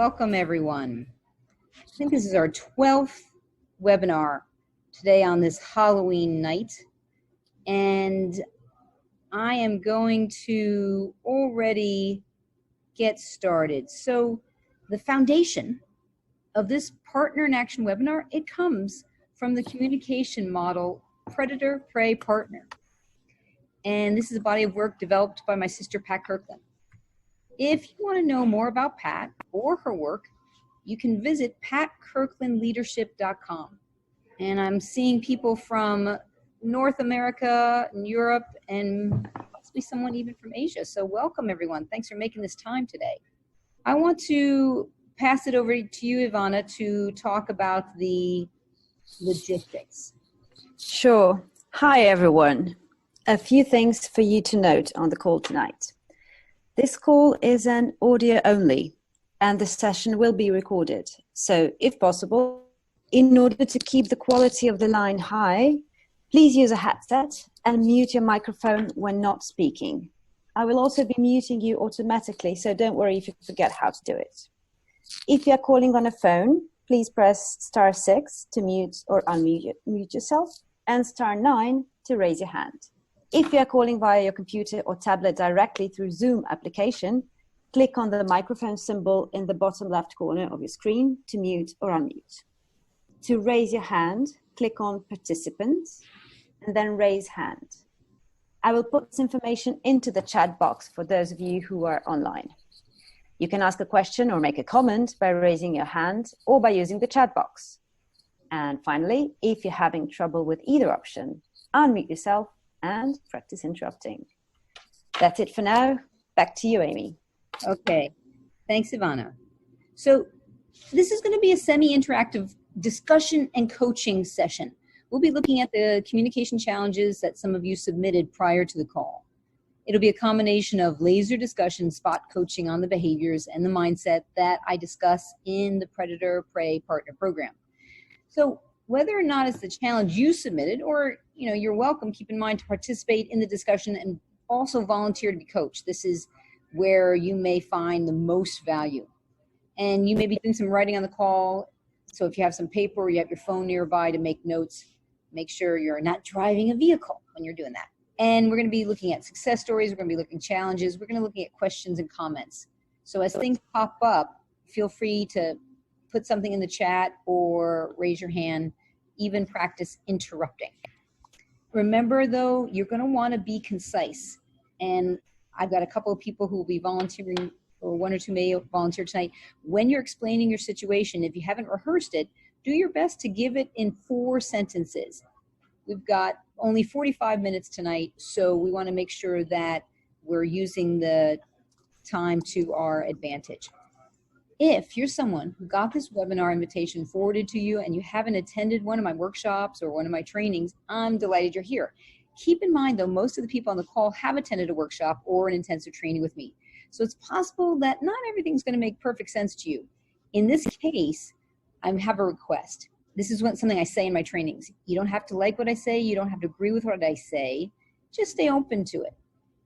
welcome everyone. I think this is our 12th webinar today on this Halloween night, and I am going to already get started. So the foundation of this Partner in Action webinar, it comes from the communication model Predator, Prey, Partner. And this is a body of work developed by my sister, Pat Kirkland. If you want to know more about Pat or her work, you can visit patkirklandleadership.com. And I'm seeing people from North America and Europe and possibly someone even from Asia. So welcome everyone. Thanks for making this time today. I want to pass it over to you, Ivana, to talk about the logistics. Sure. Hi, everyone. A few things for you to note on the call tonight. This call is an audio only, and the session will be recorded. So, if possible, in order to keep the quality of the line high, please use a headset and mute your microphone when not speaking. I will also be muting you automatically, so don't worry if you forget how to do it. If you are calling on a phone, please press *6 to mute or unmute yourself, and *9 to raise your hand. If you are calling via your computer or tablet directly through Zoom application, click on the microphone symbol in the bottom left corner of your screen to mute or unmute. To raise your hand, click on Participants and then Raise Hand. I will put this information into the chat box for those of you who are online. You can ask a question or make a comment by raising your hand or by using the chat box. And finally, if you're having trouble with either option, unmute yourself and practice interrupting. That's it for now. Back to you, Amy. Okay, thanks, Ivana. So this is going to be a semi-interactive discussion and coaching session. We'll be looking at the communication challenges that some of you submitted prior to the call. It'll be a combination of laser discussion, spot coaching on the behaviors and the mindset that I discuss in the Predator, Prey, Partner program. So whether or not it's the challenge you submitted, or you're welcome, keep in mind to participate in the discussion and also volunteer to be coached. This is where you may find the most value. And you may be doing some writing on the call. So if you have some paper or you have your phone nearby to make notes, make sure you're not driving a vehicle when you're doing that. And we're going to be looking at success stories. We're going to be looking at challenges. We're going to be looking at questions and comments. So as things pop up, feel free to put something in the chat or raise your hand, even practice interrupting. Remember though, you're going to want to be concise. And I've got a couple of people who will be volunteering, or one or two may volunteer tonight. When you're explaining your situation, if you haven't rehearsed it, do your best to give it in 4 sentences. We've got only 45 minutes tonight, so we want to make sure that we're using the time to our advantage. If you're someone who got this webinar invitation forwarded to you and you haven't attended one of my workshops or one of my trainings, I'm delighted you're here. Keep in mind though, most of the people on the call have attended a workshop or an intensive training with me. So it's possible that not everything's going to make perfect sense to you. In this case, I have a request. This is something I say in my trainings. You don't have to like what I say. You don't have to agree with what I say. Just stay open to it.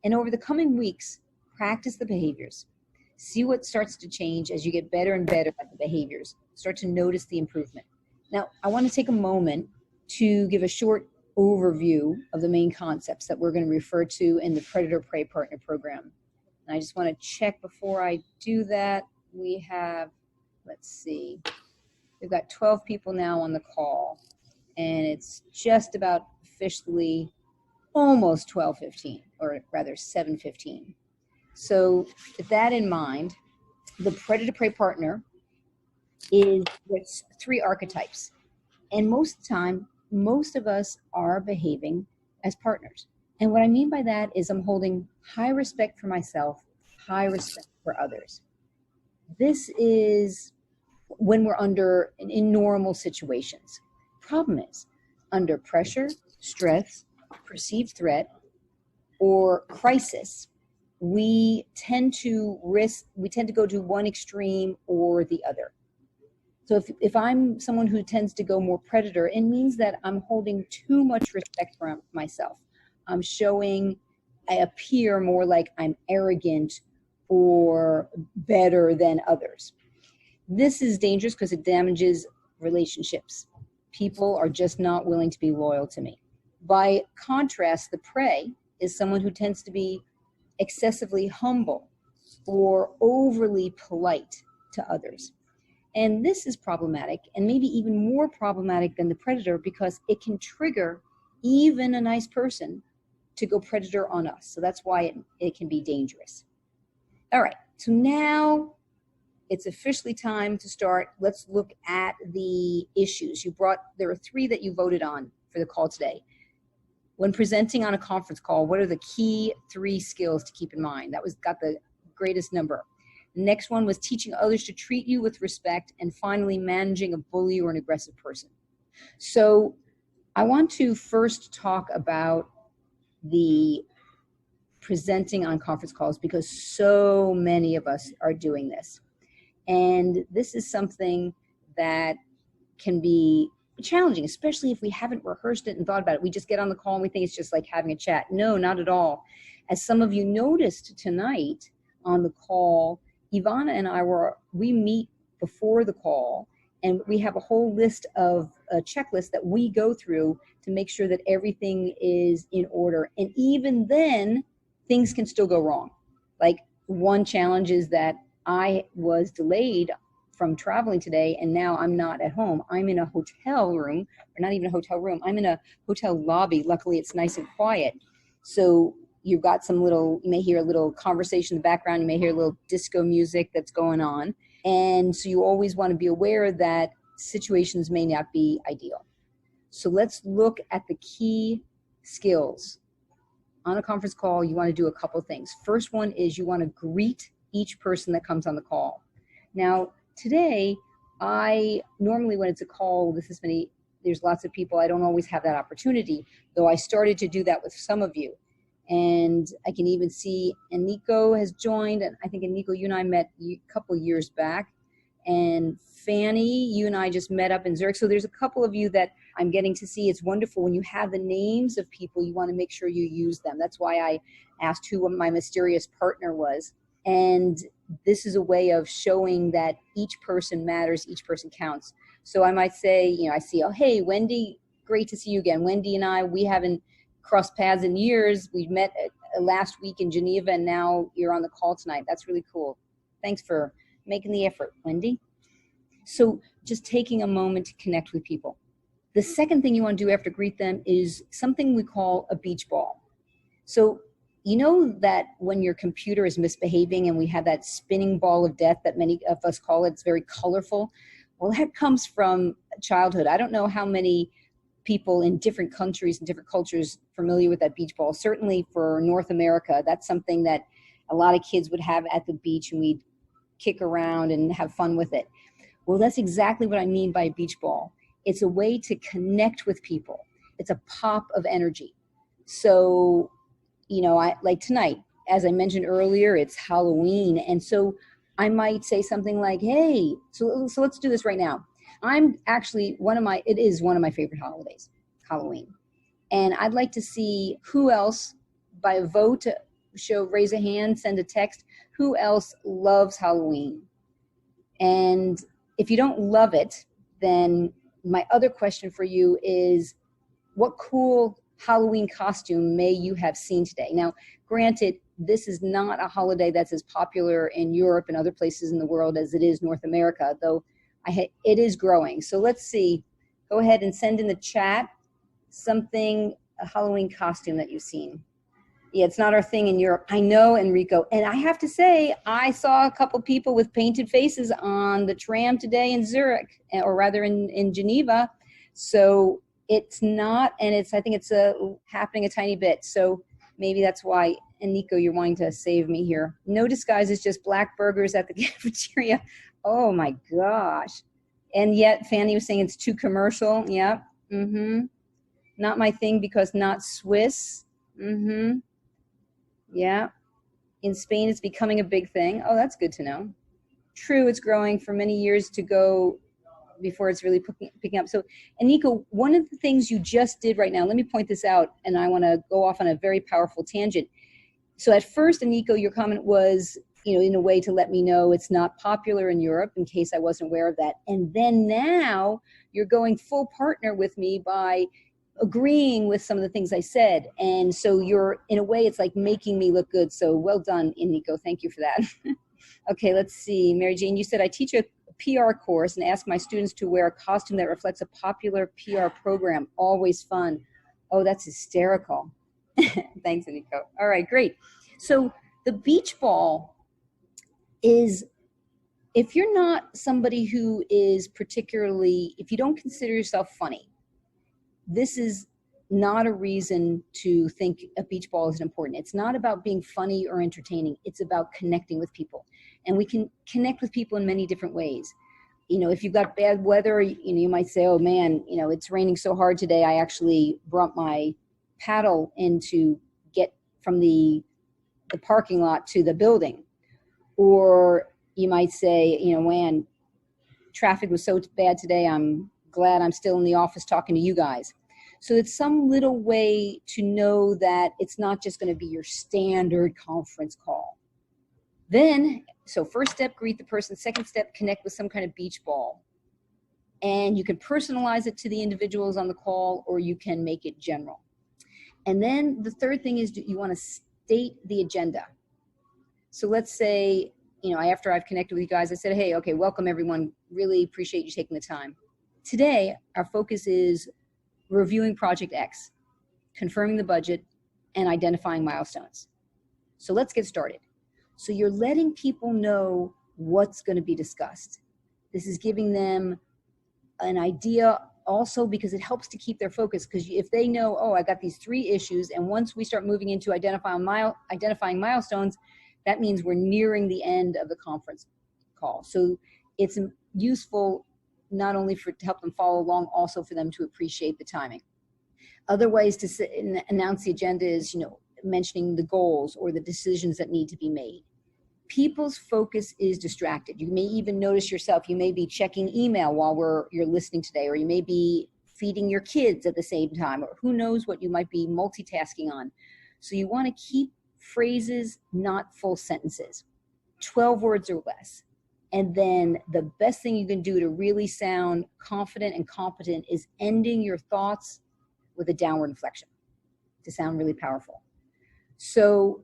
And over the coming weeks, practice the behaviors. See what starts to change as you get better and better at the behaviors. Start to notice the improvement. Now, I want to take a moment to give a short overview of the main concepts that we're going to refer to in the Predator Prey Partner program. And I just want to check before I do that. We have, let's see, we've got 12 people now on the call, and it's just about officially almost 12:15, or rather 7:15. So with that in mind, the Predator Prey Partner is with 3 archetypes. And most of the time, most of us are behaving as partners. And what I mean by that is I'm holding high respect for myself, high respect for others. This is when we're in normal situations. Problem is, under pressure, stress, perceived threat, or crisis, we tend to go to one extreme or the other. So if I'm someone who tends to go more predator, it means that I'm holding too much respect for myself. I appear more like I'm arrogant or better than others. This is dangerous because it damages relationships. People are just not willing to be loyal to me. By contrast, the prey is someone who tends to be excessively humble or overly polite to others. And this is problematic, and maybe even more problematic than the predator, because it can trigger even a nice person to go predator on us. So that's why it can be dangerous. All right, so now it's officially time to start. Let's look at the issues. There are 3 that you voted on for the call today. When presenting on a conference call, what are the key 3 skills to keep in mind? That got the greatest number. The next one was teaching others to treat you with respect, and finally, managing a bully or an aggressive person. So I want to first talk about the presenting on conference calls, because so many of us are doing this. And this is something that can be challenging, especially if we haven't rehearsed it and thought about it. We just get on the call and we think it's just like having a chat. No, not at all. As some of you noticed tonight on the call, Ivana and we meet before the call, and we have a whole list of a checklist that we go through to make sure that everything is in order. And even then, things can still go wrong. Like, one challenge is that I was delayed from traveling today, and now I'm not at home. I'm in a hotel room, or not even a hotel room. I'm in a hotel lobby. Luckily, it's nice and quiet. So you've got you may hear a little conversation in the background. You may hear a little disco music that's going on. And so you always want to be aware that situations may not be ideal. So let's look at the key skills. On a conference call, you want to do a couple things. First one is you want to greet each person that comes on the call. Now, today, normally when it's a call with this many, there's lots of people, I don't always have that opportunity, though I started to do that with some of you. And I can even see Eniko has joined, and I think Eniko, you and I met a couple years back. And Fanny, you and I just met up in Zurich. So there's a couple of you that I'm getting to see. It's wonderful when you have the names of people, you want to make sure you use them. That's why I asked who my mysterious partner was. And this is a way of showing that each person matters, each person counts. So I might say, I see, oh, hey, Wendy, great to see you again. Wendy and I, we haven't crossed paths in years. We met last week in Geneva, and now you're on the call tonight. That's really cool. Thanks for making the effort, Wendy. So just taking a moment to connect with people. The second thing you want to do after greet them is something we call a beach ball. So you know that when your computer is misbehaving and we have that spinning ball of death that many of us call it, it's very colorful. Well, that comes from childhood. I don't know how many people in different countries and different cultures familiar with that beach ball. Certainly for North America, that's something that a lot of kids would have at the beach, and we'd kick around and have fun with it. Well, that's exactly what I mean by a beach ball. It's a way to connect with people. It's a pop of energy. So, like tonight, as I mentioned earlier, it's Halloween. And so I might say something like, hey, so let's do this right now. I'm actually it is one of my favorite holidays, Halloween. And I'd like to see who else, by a vote, raise a hand, send a text, who else loves Halloween. And if you don't love it, then my other question for you is, what cool Halloween costume may you have seen today? Now, granted, this is not a holiday that's as popular in Europe and other places in the world as it is North America, though it is growing. So let's see. Go ahead and send in the chat a Halloween costume that you've seen. Yeah, it's not our thing in Europe. I know, Enrico. And I have to say, I saw a couple people with painted faces on the tram today in Zurich, or rather in Geneva. So it's not, and I think it's happening a tiny bit. So maybe that's why, Enrico, you're wanting to save me here. No disguises, just black burgers at the cafeteria. Oh my gosh. And yet Fanny was saying it's too commercial. Yeah. Mm-hmm. Not my thing because not Swiss. Mm-hmm. Yeah. In Spain, it's becoming a big thing. Oh, that's good to know. True, it's growing for many years to go before it's really picking up. So, Eniko, one of the things you just did right now, let me point this out, and I want to go off on a very powerful tangent. So at first, Eniko, your comment was in a way to let me know it's not popular in Europe, in case I wasn't aware of that. And then now you're going full partner with me by agreeing with some of the things I said. And so you're, in a way, it's like making me look good. So well done, Iniko. Thank you for that. Okay, let's see. Mary Jane, you said I teach a PR course and ask my students to wear a costume that reflects a popular PR program. Always fun. Oh, that's hysterical. Thanks, Iniko. All right, great. So the beach ball is, if you're not somebody who is particularly, if you don't consider yourself funny, this is not a reason to think a beach ball isn't important. It's not about being funny or entertaining. It's about connecting with people. And we can connect with people in many different ways. If you've got bad weather, you might say, oh man, it's raining so hard today. I actually brought my paddle in to get from the parking lot to the building. Or you might say, man, traffic was so bad today. I'm glad I'm still in the office talking to you guys. So it's some little way to know that it's not just going to be your standard conference call. Then, so first step, greet the person. Second step, connect with some kind of beach ball. And you can personalize it to the individuals on the call, or you can make it general. And then the third thing is you want to state the agenda. So let's say, after I've connected with you guys, I said, hey, okay, welcome everyone. Really appreciate you taking the time. Today, our focus is reviewing Project X, confirming the budget, and identifying milestones. So let's get started. So you're letting people know what's going to be discussed. This is giving them an idea also, because it helps to keep their focus, because if they know, oh, I got these 3 issues, and once we start moving into identifying milestones, that means we're nearing the end of the conference call. So it's useful not only to help them follow along, also for them to appreciate the timing. Other ways to announce the agenda is, mentioning the goals or the decisions that need to be made. People's focus is distracted. You may even notice yourself, you may be checking email while you're listening today, or you may be feeding your kids at the same time, or who knows what you might be multitasking on. So you want to keep phrases, not full sentences, 12 words or less. And then the best thing you can do to really sound confident and competent is ending your thoughts with a downward inflection to sound really powerful. So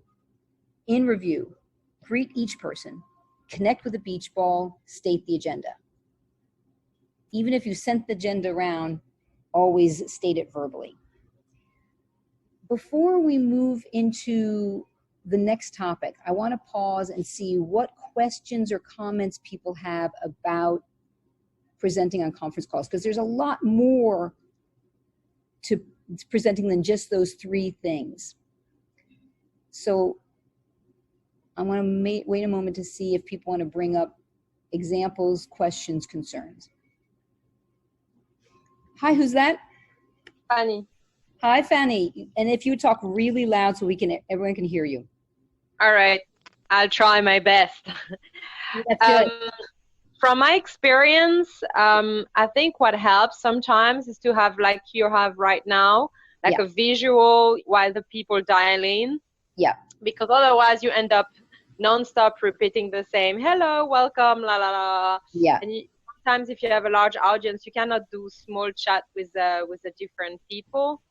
in review, greet each person, connect with the beach ball, state the agenda. Even if you sent the agenda around, always state it verbally. Before we move into the next topic, I want to pause and see what questions or comments people have about presenting on conference calls, because there's a lot more to presenting than just those 3 things. So I want to wait a moment to see if people want to bring up examples, questions, concerns. Hi, who's that? Fanny. Hi, Fanny. And if you would talk really loud so everyone can hear you. All right, I'll try my best. That's good. From my experience, I think what helps sometimes is to have, like you have right now, like a visual while the people dial in. Yeah. Because otherwise you end up non-stop repeating the same, hello, welcome, la la la. Yeah. And sometimes if you have a large audience, you cannot do small chat with the different people.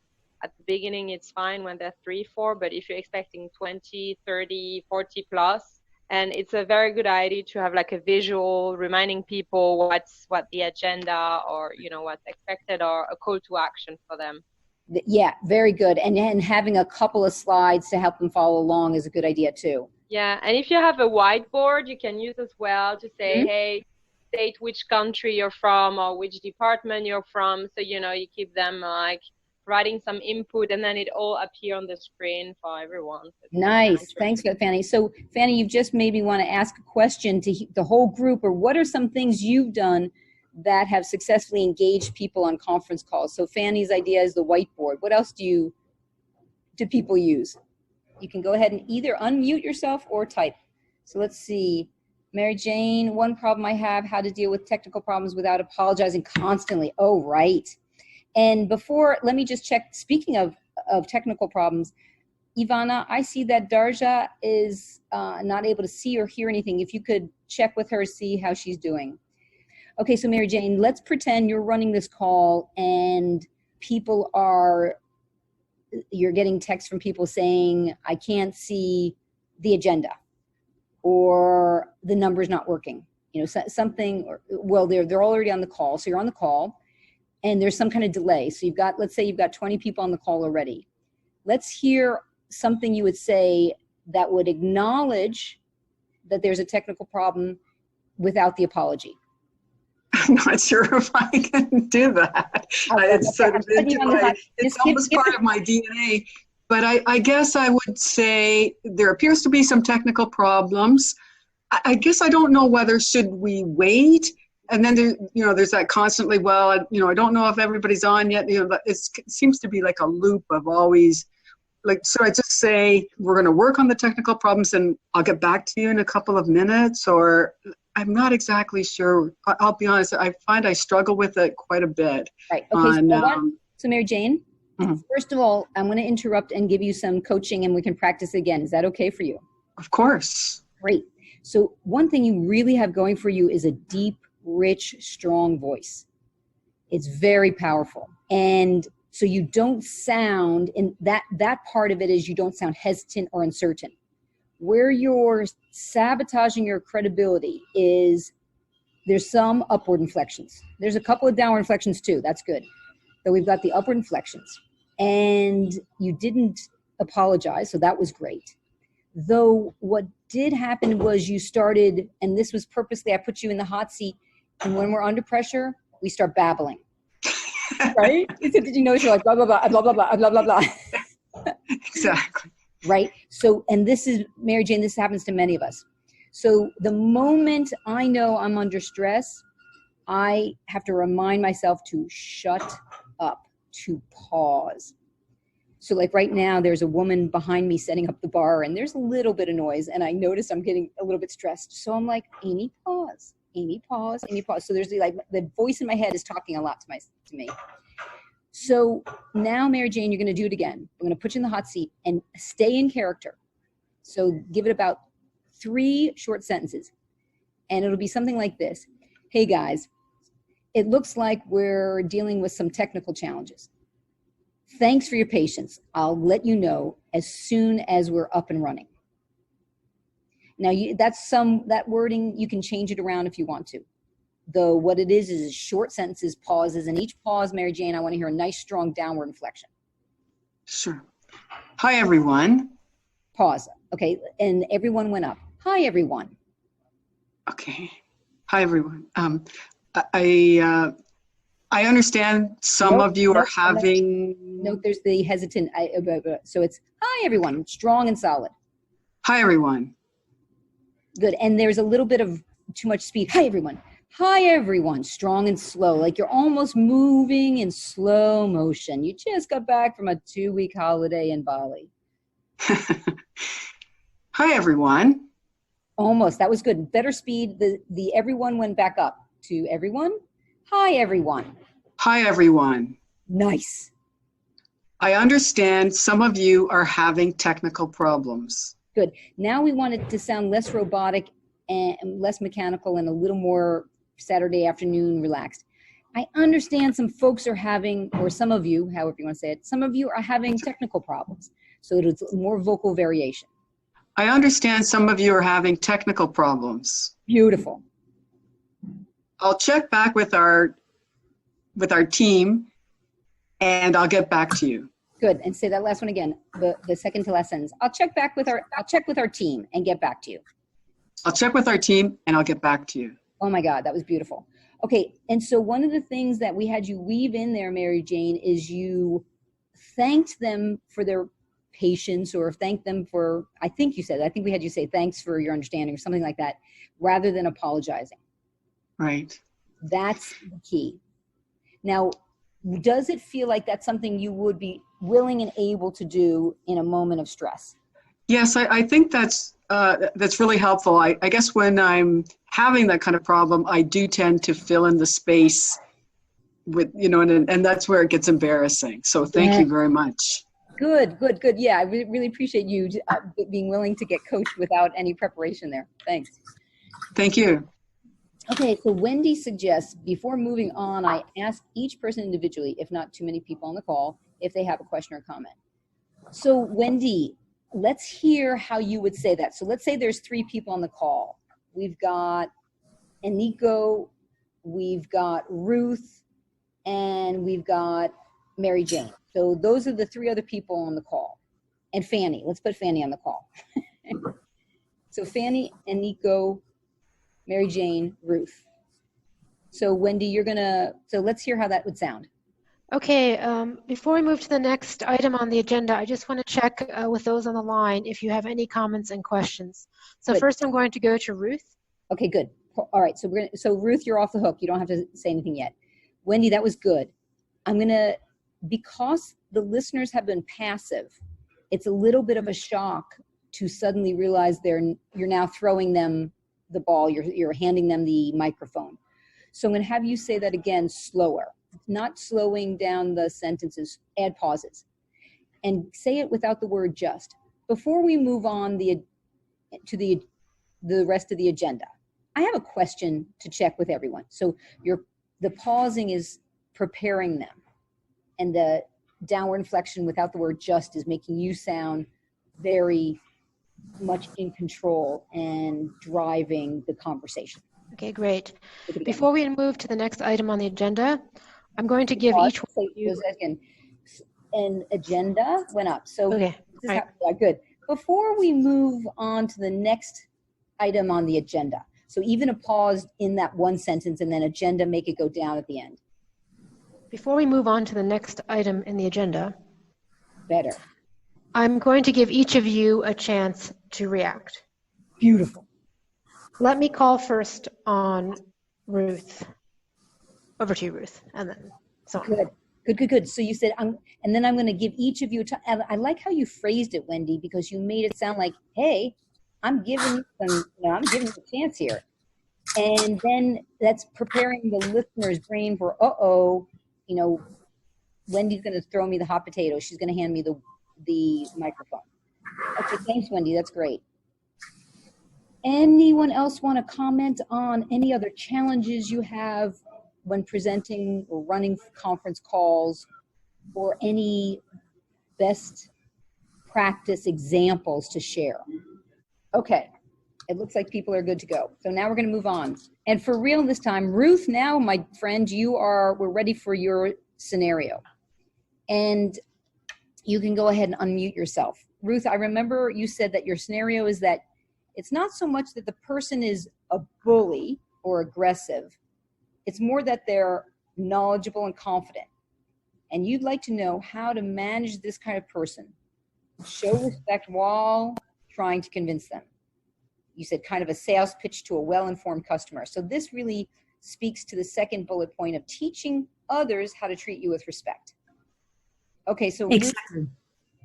At the beginning, it's fine when they're 3, 4, but if you're expecting 20, 30, 40 plus, and it's a very good idea to have like a visual reminding people what the agenda or, what's expected, or a call to action for them. Yeah, very good. And having a couple of slides to help them follow along is a good idea too. Yeah, and if you have a whiteboard, you can use as well to say, hey, state which country you're from or which department you're from. So, you keep them like writing some input, and then it all appear on the screen for everyone. So nice. Thanks for that, Fanny. So Fanny, you've just made me want to ask a question to the whole group, or what are some things you've done that have successfully engaged people on conference calls? So Fanny's idea is the whiteboard. What else do people use? You can go ahead and either unmute yourself or type. So let's see. Mary Jane, one problem I have, how to deal with technical problems without apologizing constantly. Oh, right. And before, let me just check, speaking of technical problems, Ivana, I see that Darja is not able to see or hear anything. If you could check with her, see how she's doing. Okay, so Mary Jane, let's pretend you're running this call and you're getting texts from people saying, I can't see the agenda, or the number's not working. Something, well, they're already on the call. So you're on the call and there's some kind of delay. So let's say you've got 20 people on the call already. Let's hear something you would say that would acknowledge that there's a technical problem without the apology. I'm not sure if I can do that. It's sort of it's almost part of my DNA. But I guess I would say there appears to be some technical problems. I guess I don't know whether should we wait, and then there's that constantly. Well, I don't know if everybody's on yet. It seems to be like a loop of always. So I just say we're going to work on the technical problems, and I'll get back to you in a couple of minutes, or I'm not exactly sure. I'll be honest. I find I struggle with it quite a bit. Right. Okay. So Mary Jane, first of all, I'm going to interrupt and give you some coaching, and we can practice again. Is that okay for you? Of course. Great. So one thing you really have going for you is a deep, rich, strong voice. It's very powerful. And so you don't sound, in that part of it is you don't sound hesitant or uncertain. Where you're sabotaging your credibility is there's some upward inflections. There's a couple of downward inflections too. That's good. But we've got the upward inflections. And you didn't apologize, so that was great. Though what did happen was you started, and this was purposely, I put you in the hot seat, and when we're under pressure, we start babbling. Right? Did you notice you're like, blah, blah, blah, blah, blah, blah, blah, blah, blah. Exactly. Right? So, and this is, Mary Jane, this happens to many of us. So the moment I know I'm under stress, I have to remind myself to shut up, to pause. So like right now, there's a woman behind me setting up the bar, and there's a little bit of noise, and I notice I'm getting a little bit stressed. So I'm like, Amy, pause. Amy, pause. Amy, pause. So there's the voice in my head is talking a lot to me. So now, Mary Jane, you're going to do it again. I'm going to put you in the hot seat and stay in character. So give it about 3 short sentences, and it'll be something like this. Hey guys, it looks like we're dealing with some technical challenges. Thanks for your patience. I'll let you know as soon as we're up and running. Now, that wording, you can change it around if you want to. Though what it is short sentences, pauses, and each pause, Mary Jane, I want to hear a nice, strong downward inflection. Sure. Hi, everyone. Pause. Okay, and everyone went up. Hi, everyone. Okay. Hi, everyone. I understand some of you are having... Note there's the hesitant, so it's, hi everyone, strong and solid. Hi everyone. Good, and there's a little bit of too much speed. Hi everyone, strong and slow, like you're almost moving in slow motion. You just got back from a 2-week holiday in Bali. Hi everyone. Almost, that was good. Better speed, the everyone went back up to everyone. Hi everyone. Hi everyone. Nice. I understand some of you are having technical problems. Good. Now we want it to sound less robotic and less mechanical and a little more Saturday afternoon relaxed. I understand some folks are having, or some of you, however you want to say it, some of you are having technical problems. So it's more vocal variation. I understand some of you are having technical problems. Beautiful. I'll check back with our team, and I'll get back to you. Good. And say that last one again. The second to last sentence. I'll check with our team and get back to you. I'll check with our team and I'll get back to you. Oh my God, that was beautiful. Okay. And so one of the things that we had you weave in there, Mary Jane, is you thanked them for their patience, or thanked them for, I think we had you say thanks for your understanding or something like that, rather than apologizing. Right. That's the key. Now, does it feel like that's something you would be willing and able to do in a moment of stress? Yes, I think that's really helpful. I guess when I'm having that kind of problem, I do tend to fill in the space with, and that's where it gets embarrassing. So thank you very much. Good, good, good. Yeah, I really appreciate you being willing to get coached without any preparation there. Thanks. Thank you. Okay, so Wendy suggests before moving on, I ask each person individually, if not too many people on the call, if they have a question or comment. So Wendy, let's hear how you would say that. So let's say there's 3 people on the call. We've got Eniko, we've got Ruth, and we've got Mary Jane. So those are the 3 other people on the call. And Fanny, let's put Fanny on the call. So Fanny, Eniko, Mary Jane, Ruth. So Wendy, so let's hear how that would sound. Okay, before we move to the next item on the agenda, I just want to check with those on the line if you have any comments and questions. So Good. First I'm going to go to Ruth. Okay, good. All right, so Ruth, you're off the hook. You don't have to say anything yet. Wendy, that was good. Because the listeners have been passive, it's a little bit of a shock to suddenly realize you're now throwing them the ball, you're handing them the microphone. So I'm going to have you say that again slower, not slowing down the sentences, add pauses, and say it without the word just. Before we move on to the rest of the agenda, I have a question to check with everyone. So the pausing is preparing them, and the downward inflection without the word just is making you sound very much in control and driving the conversation. Okay, great. Before we move to the next item on the agenda, I'm going to give each one of you... An agenda went up. So okay. This is good. Before we move on to the next item on the agenda, so even a pause in that one sentence and then agenda, make it go down at the end. Before we move on to the next item in the agenda, better. I'm going to give each of you a chance to react. Beautiful. Let me call first on Ruth. Over to you, Ruth, and then so on. Good. So you said, and then I'm going to give each of you, and I like how you phrased it, Wendy, because you made it sound like, hey, I'm giving you I'm giving you a chance here. And then that's preparing the listener's brain for, Wendy's going to throw me the hot potato. She's going to hand me the microphone. Okay, thanks, Wendy. That's great. Anyone else want to comment on any other challenges you have when presenting or running conference calls, or any best practice examples to share? Okay, it looks like people are good to go. So now we're going to move on. And for real this time, Ruth, now, my friend, we're ready for your scenario. And you can go ahead and unmute yourself. Ruth, I remember you said that your scenario is that it's not so much that the person is a bully or aggressive. It's more that they're knowledgeable and confident. And you'd like to know how to manage this kind of person. Show respect while trying to convince them. You said kind of a sales pitch to a well-informed customer. So this really speaks to the second bullet point of teaching others how to treat you with respect. Okay, so exactly.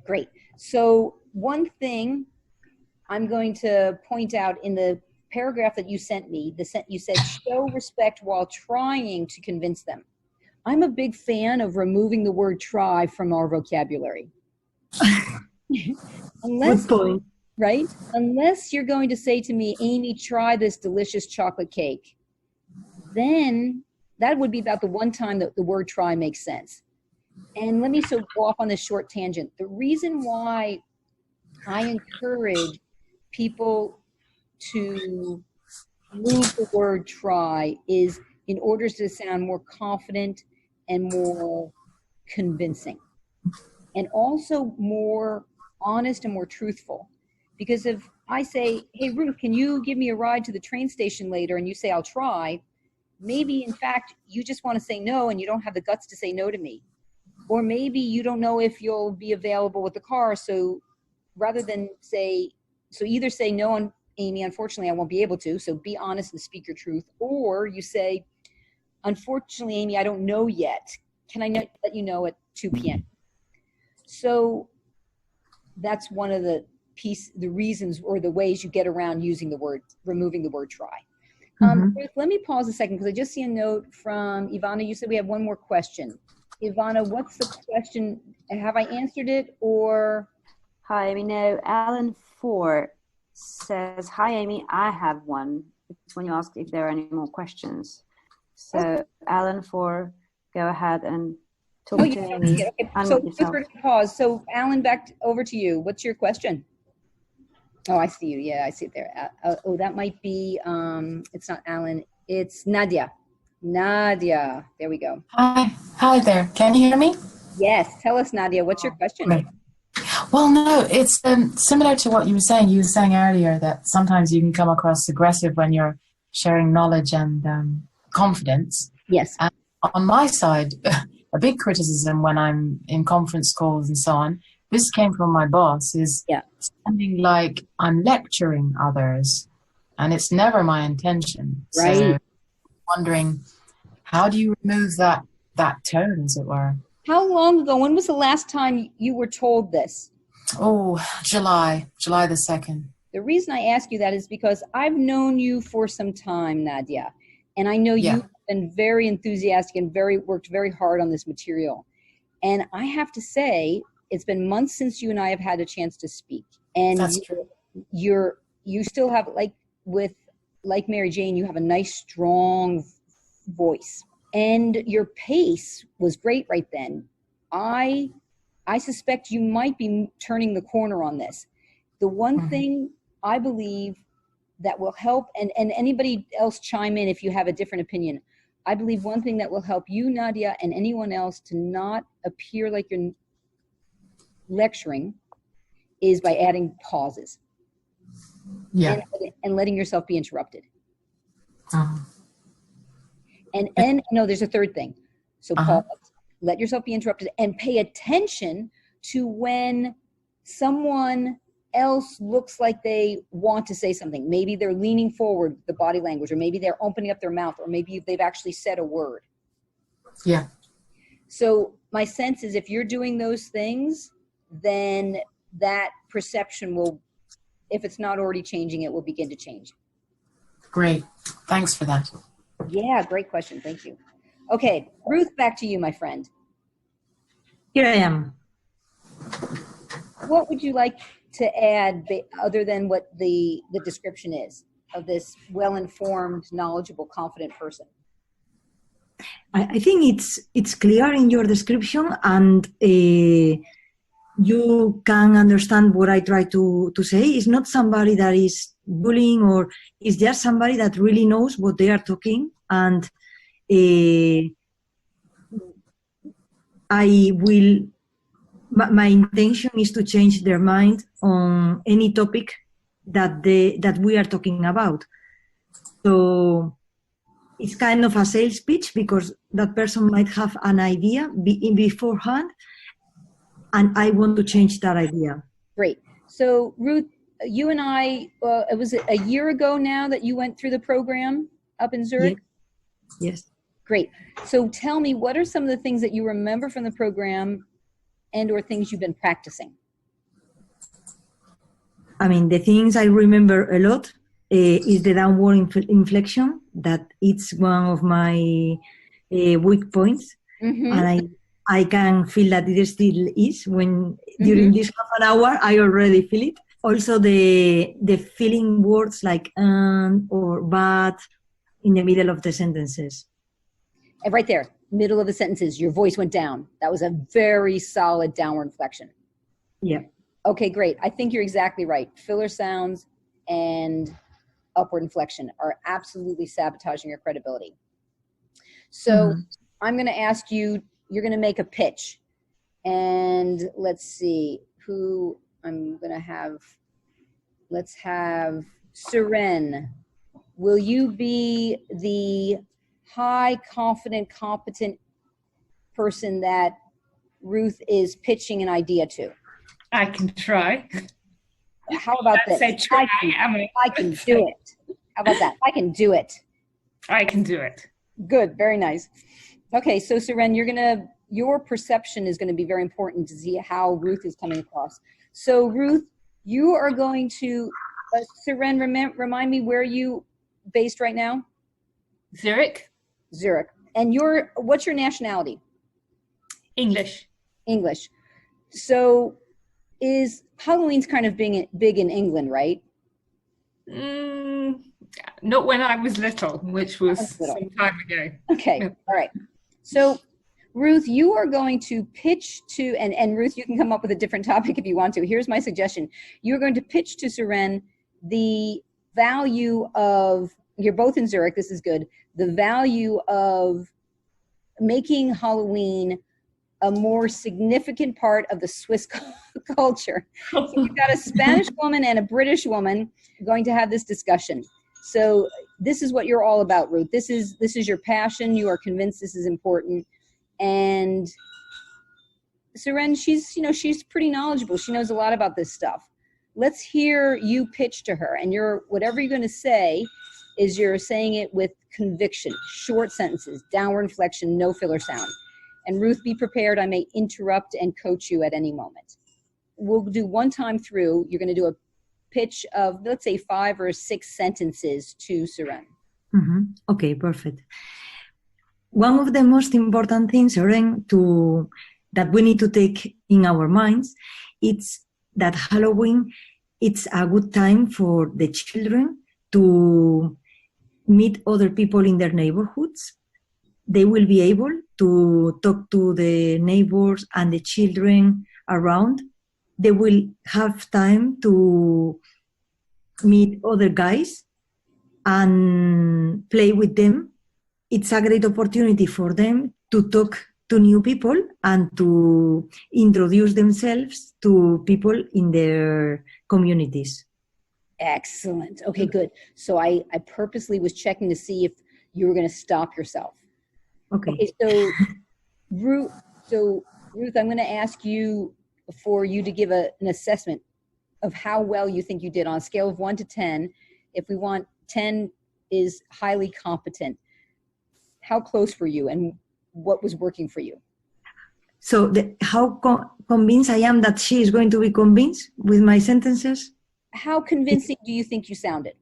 Great. So one thing I'm going to point out in the paragraph that you sent me, you said show respect while trying to convince them. I'm a big fan of removing the word try from our vocabulary. Unless, good point. Right? Unless you're going to say to me, Amy, try this delicious chocolate cake. Then that would be about the one time that the word try makes sense. And let me go off on this short tangent. The reason why I encourage people to move the word try is in order to sound more confident and more convincing, and also more honest and more truthful. Because if I say, hey, Ruth, can you give me a ride to the train station later? And you say, I'll try. Maybe, in fact, you just want to say no and you don't have the guts to say no to me. Or maybe you don't know if you'll be available with the car. So rather than either say no, Amy, unfortunately, I won't be able to. So be honest and speak your truth. Or you say, unfortunately, Amy, I don't know yet. Can I let you know at 2 p.m.? So that's one of the reasons or the ways you get around removing the word try. Let me pause a second because I just see a note from Ivana. You said we have one more question. Ivana, what's the question? Have I answered it or? Hi, Amy. No, Alan 4 says, hi, Amy, I have one. It's when you ask if there are any more questions. So, Alan 4, go ahead and talk to Amy. Okay. Unmute So yourself. we're going to pause. So, Alan, over to you. What's your question? Oh, I see you. Yeah, I see it there. Oh, that might be, it's not Alan. It's Nadia. Nadia. There we go. Hi there. Can you hear me? Yes. Tell us, Nadia, what's your question? Great. Well, no, it's similar to what you were saying. You were saying earlier that sometimes you can come across aggressive when you're sharing knowledge and confidence. Yes. And on my side, a big criticism when I'm in conference calls and so on, this came from my boss, is sounding like I'm lecturing others. And it's never my intention. Right. So wondering, how do you remove that tone, as it were? How long ago, when was the last time you were told this? Oh, July the 2nd. The reason I ask you that is because I've known you for some time, Nadia, and I know you've been very enthusiastic and worked very hard on this material. And I have to say, it's been months since you and I have had a chance to speak. And that's true. You still have, like Mary Jane, you have a nice, strong voice. And your pace was great right then. I suspect you might be turning the corner on this. The one thing I believe that will help, and anybody else chime in if you have a different opinion, I believe one thing that will help you, Nadia, and anyone else to not appear like you're lecturing is by adding pauses. Yeah. And letting yourself be interrupted. And no, there's a third thing. So pause, let yourself be interrupted, and pay attention to when someone else looks like they want to say something. Maybe they're leaning forward, the body language, or maybe they're opening up their mouth, or maybe they've actually said a word. Yeah. So my sense is if you're doing those things, then that perception will, if it's not already changing, it will begin to change. Great. Thanks for that. Yeah, great question. Thank you. Okay, Ruth, back to you, my friend. Here I am. What would you like to add other than what the description is of this well-informed, knowledgeable, confident person? I think it's clear in your description, and you can understand what I try to say. It's not somebody that is bullying, or it's just somebody that really knows what they are talking, and my intention is to change their mind on any topic that we are talking about. So it's kind of a sales pitch, because that person might have an idea beforehand, and I want to change that idea. Great. So Ruth, you and I, it was a year ago now that you went through the program up in Zurich? Yes. Great. So tell me, what are some of the things that you remember from the program and or things you've been practicing? I mean, the things I remember a lot is the downward inflection, that it's one of my weak points. And I can feel that it still is when during this half an hour, I already feel it. Also the feeling words like or but in the middle of the sentences. And right there, middle of the sentences, your voice went down. That was a very solid downward inflection. Yeah. Okay, great. I think you're exactly right. Filler sounds and upward inflection are absolutely sabotaging your credibility. So I'm going to ask you, you're going to make a pitch. And let's see who I'm going to have. Let's have Seren. Will you be the high, confident, competent person that Ruth is pitching an idea to? I can try. How about this? Say try. I can do it. How about that? I can do it. I can do it. Good. Very nice. Okay. So Seren, your perception is going to be very important to see how Ruth is coming across. So Ruth, you are going to, Seren, remind me where you based right now? Zurich. Zurich. And what's your nationality? English. English. So is Halloween's kind of big in England, right? Not when I was little, which was some time ago. Okay, all right. So Ruth, you are going to pitch to, and Ruth, you can come up with a different topic if you want to. Here's my suggestion. You're going to pitch to Seren the value of, you're both in Zurich, this is good, the value of making Halloween a more significant part of the Swiss culture. So you've got a Spanish woman and a British woman going to have this discussion. So this is what you're all about, Ruth. This is your passion. You are convinced this is important. And Seren, she's pretty knowledgeable. She knows a lot about this stuff. Let's hear you pitch to her. And whatever you're going to say is you're saying it with conviction, short sentences, downward inflection, no filler sound. And Ruth, be prepared. I may interrupt and coach you at any moment. We'll do one time through. You're going to do a pitch of, let's say, 5 or 6 sentences to Seren. Mm-hmm. Okay, perfect. One of the most important things, Seren, that we need to take in our minds, it's that Halloween, it's a good time for the children to meet other people in their neighborhoods. They will be able to talk to the neighbors and the children around. They will have time to meet other guys and play with them. It's a great opportunity for them to talk to new people and to introduce themselves to people in their communities. Excellent. Okay, good. So I purposely was checking to see if you were going to stop yourself. Okay. So Ruth, I'm going to ask you for you to give an assessment of how well you think you did on a scale of 1 to 10. If we want 10 is highly competent, how close were you and what was working for you? So how convinced I am that she is going to be convinced with my sentences? How convincing do you think you sounded?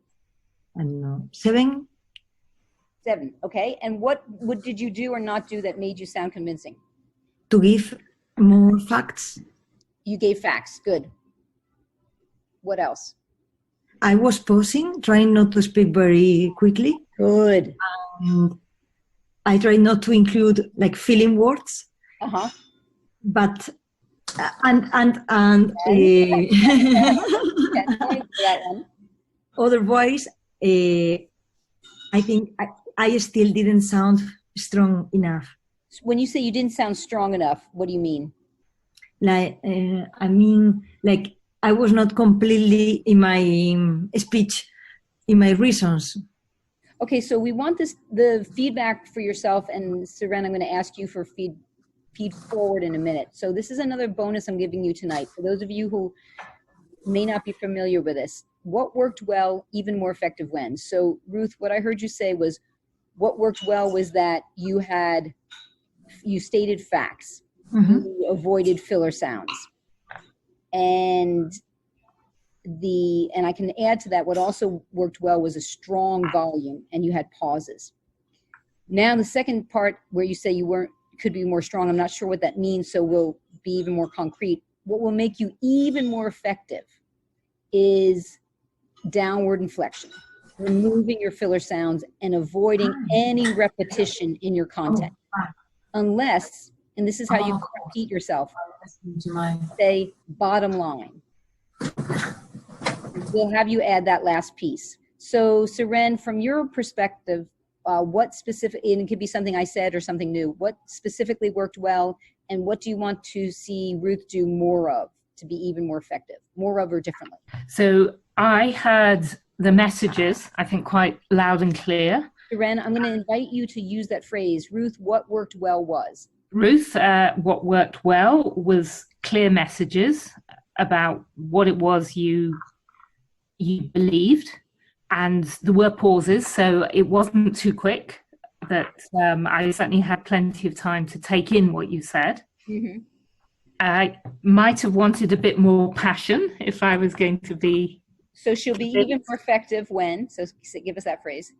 I don't know, 7? 7, okay. And what did you do or not do that made you sound convincing? To give more facts. You gave facts, good. What else? I was pausing, trying not to speak very quickly. Good. And I tried not to include like filling words. Uh-huh. But otherwise, I think I still didn't sound strong enough. When you say you didn't sound strong enough, what do you mean? Like, like I was not completely in my speech, in my reasons. Okay, so we want the feedback for yourself, and Seren, I'm going to ask you for feed forward in a minute. So this is another bonus I'm giving you tonight. For those of you who may not be familiar with this, what worked well, even more effective when? So Ruth, what I heard you say was what worked well was that you stated facts. Mm-hmm. You avoided filler sounds. And I can add to that, what also worked well was a strong volume and you had pauses. Now the second part where you say you could be more strong, I'm not sure what that means, so we'll be even more concrete. What will make you even more effective is downward inflection, removing your filler sounds and avoiding any repetition in your content. Unless, and this is how you repeat yourself, say bottom line. We'll have you add that last piece. So Seren, from your perspective, what specific, and it could be something I said or something new, what specifically worked well, and what do you want to see Ruth do more of to be even more effective, more of or differently? So I heard the messages, I think, quite loud and clear. Seren, I'm going to invite you to use that phrase. Ruth, what worked well was? Ruth, what worked well was clear messages about what it was you believed. And there were pauses, so it wasn't too quick. That I certainly had plenty of time to take in what you said. Mm-hmm. I might have wanted a bit more passion if I was going to be. So she'll be even more effective when? So give us that phrase.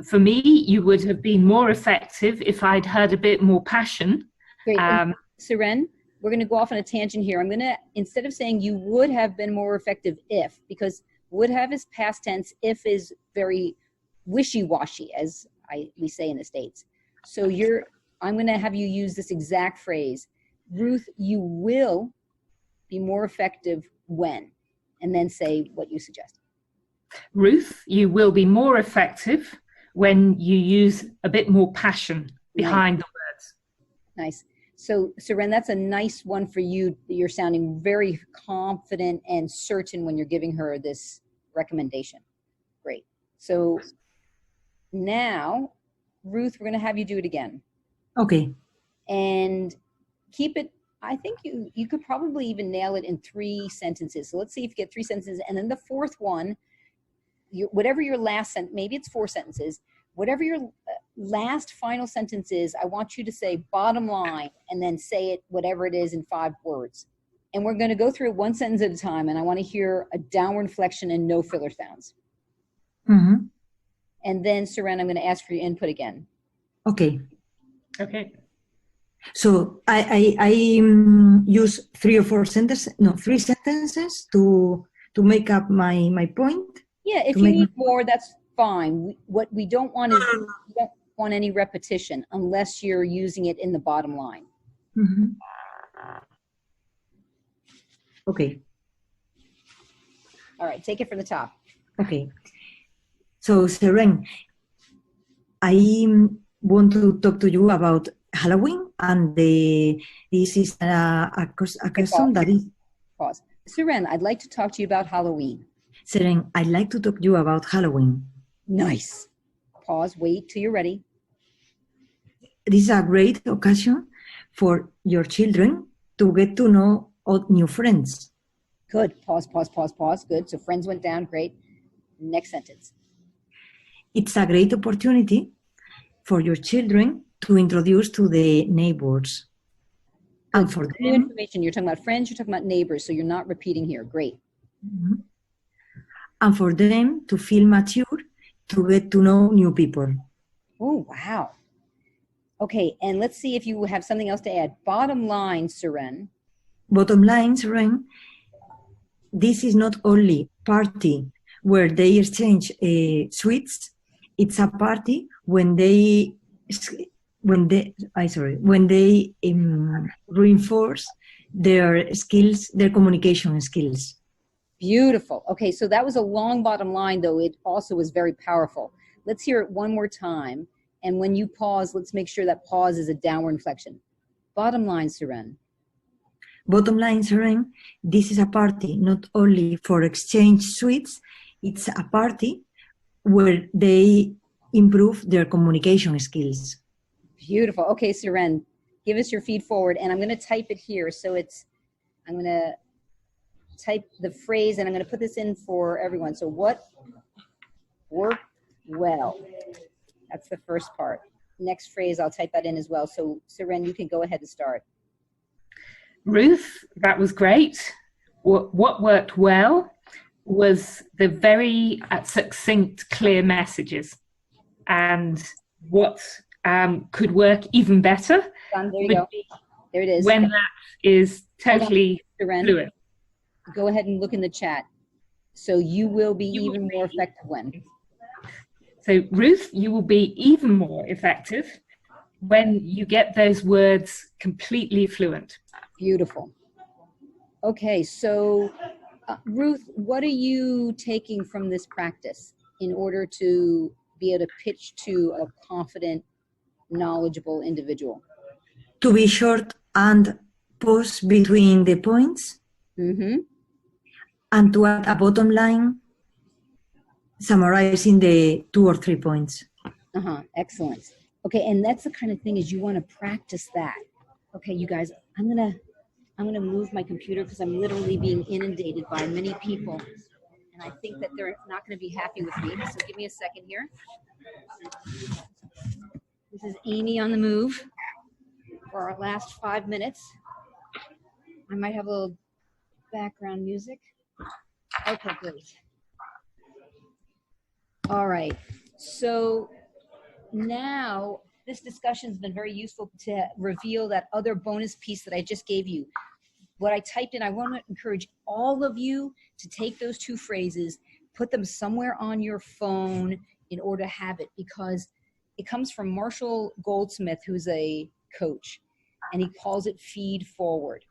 For me, you would have been more effective if I'd heard a bit more passion. Great. Siren, we're going to go off on a tangent here. I'm going to, instead of saying you would have been more effective if, because would have is past tense, if is very wishy-washy, as we say in the States. So I'm going to have you use this exact phrase. Ruth, you will be more effective when, and then say what you suggest. Ruth, you will be more effective when you use a bit more passion behind the words. Nice. So, Siren, that's a nice one for you. You're sounding very confident and certain when you're giving her this recommendation. Great. So now, Ruth, we're going to have you do it again. Okay. And keep it, I think you could probably even nail it in 3 sentences. So let's see if you get 3 sentences. And then the fourth one, whatever your last sentence, maybe it's 4 sentences, whatever your last final sentence is, I want you to say bottom line and then say it, whatever it is, in 5 words. And we're going to go through it 1 sentence at a time. And I want to hear a downward inflection and no filler sounds. Mm-hmm. And then, Siren, I'm going to ask for your input again. Okay. Okay. So I use 3 or 4 sentences, no, 3 sentences to make up my point. Yeah, if you need more, that's fine. What we don't want is, we don't want any repetition unless you're using it in the bottom line. Mm-hmm. Okay. All right, take it from the top. Okay. So, Seren, I want to talk to you about Halloween, and this is a custom that is... Pause. Seren, I'd like to talk to you about Halloween. Seren, I'd like to talk to you about Halloween. Nice. Pause, wait till you're ready. This is a great occasion for your children to get to know all new friends. Good. Pause, pause, pause, pause. Good. So friends went down. Great. Next sentence. It's a great opportunity for your children to introduce to the neighbors. Good. And for New them, information. You're talking about friends, you're talking about neighbors, so you're not repeating here. Great. mm-hmm. And for them to feel mature, to get to know new people. Oh, wow. Okay, and let's see if you have something else to add. Bottom line, Seren. Bottom line, Seren, this is not only party where they exchange sweets. It's a party when they reinforce their skills, their communication skills. Beautiful. Okay, so that was a long bottom line, though. It also was very powerful. Let's hear it one more time. And when you pause, let's make sure that pause is a downward inflection. Bottom line, Seren. Bottom line, Seren, this is a party not only for exchange sweets, it's a party where they improve their communication skills. Beautiful. Okay, Seren, give us your feed forward. And I'm going to type it here. So I'm going to type the phrase, and I'm going to put this in for everyone. So what worked well? That's the first part. Next phrase, I'll type that in as well. So Seren, you can go ahead and start. Ruth, that was great. What worked well was the very succinct, clear messages. And what could work even better. There you go. There it is. When that is totally fluid. Go ahead and look in the chat. So you will be even more effective when? So Ruth, you will be even more effective when you get those words completely fluent. Beautiful. Okay, so Ruth, what are you taking from this practice in order to be able to pitch to a confident, knowledgeable individual? To be short and pause between the points. Mm-hmm. And to add a bottom line, summarizing the 2 or 3 points. Excellent. Okay, and that's the kind of thing is you want to practice that. Okay, you guys, I'm gonna move my computer because I'm literally being inundated by many people, and I think that they're not going to be happy with me. So give me a second here. This is Amy on the move for our last 5 minutes. I might have a little background music. Okay, great. All right. So now this discussion has been very useful to reveal that other bonus piece that I just gave you. What I typed in, I want to encourage all of you to take those 2 phrases, put them somewhere on your phone in order to have it, because it comes from Marshall Goldsmith, who's a coach, and he calls it feed forward.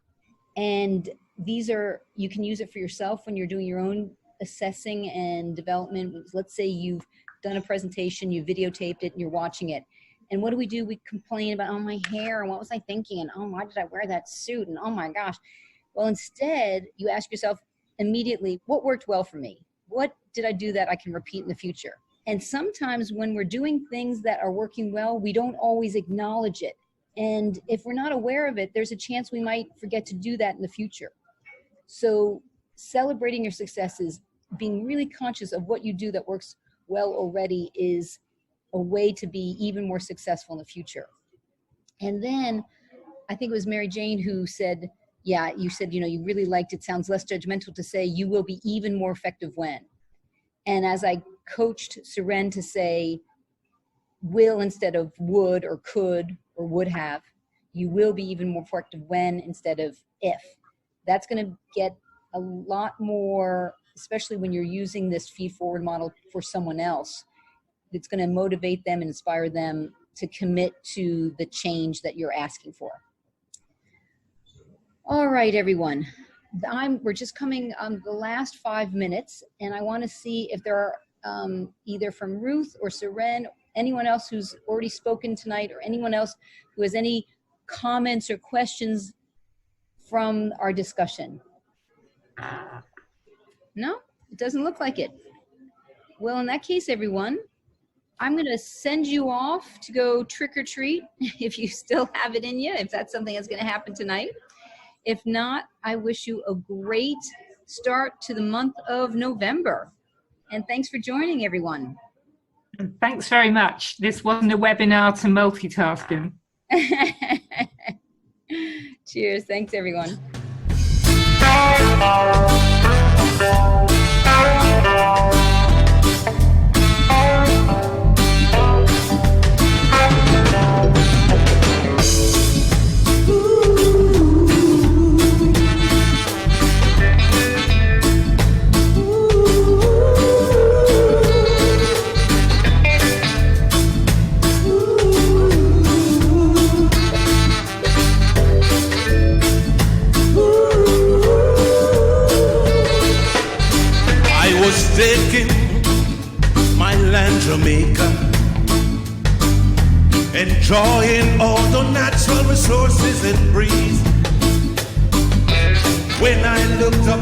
And these are, you can use it for yourself when you're doing your own assessing and development. Let's say you've done a presentation, you videotaped it, and you're watching it. And what do? We complain about, oh, my hair, and what was I thinking? And oh, why did I wear that suit? And oh my gosh. Well, instead, you ask yourself immediately, what worked well for me? What did I do that I can repeat in the future? And sometimes when we're doing things that are working well, we don't always acknowledge it. And if we're not aware of it, there's a chance we might forget to do that in the future. So celebrating your successes, being really conscious of what you do that works well already, is a way to be even more successful in the future. And then I think it was Mary Jane who said, yeah, you said, you really liked it. Sounds less judgmental to say you will be even more effective when. And as I coached Seren to say will instead of would or could or would have, you will be even more effective when instead of if. That's going to get a lot more, especially when you're using this feed forward model for someone else. It's going to motivate them and inspire them to commit to the change that you're asking for. All right, everyone. We're just coming on the last 5 minutes, and I want to see if there are either from Ruth or Seren, anyone else who's already spoken tonight, or anyone else who has any comments or questions from our discussion. No, it doesn't look like it. Well, in that case, everyone, I'm going to send you off to go trick or treat if you still have it in you, if that's something that's going to happen tonight. If not, I wish you a great start to the month of November. And thanks for joining, everyone. And thanks very much. This wasn't a webinar to multitasking. Cheers. Thanks, everyone. Taking my land Jamaica, enjoying all the natural resources and breeze. When I looked up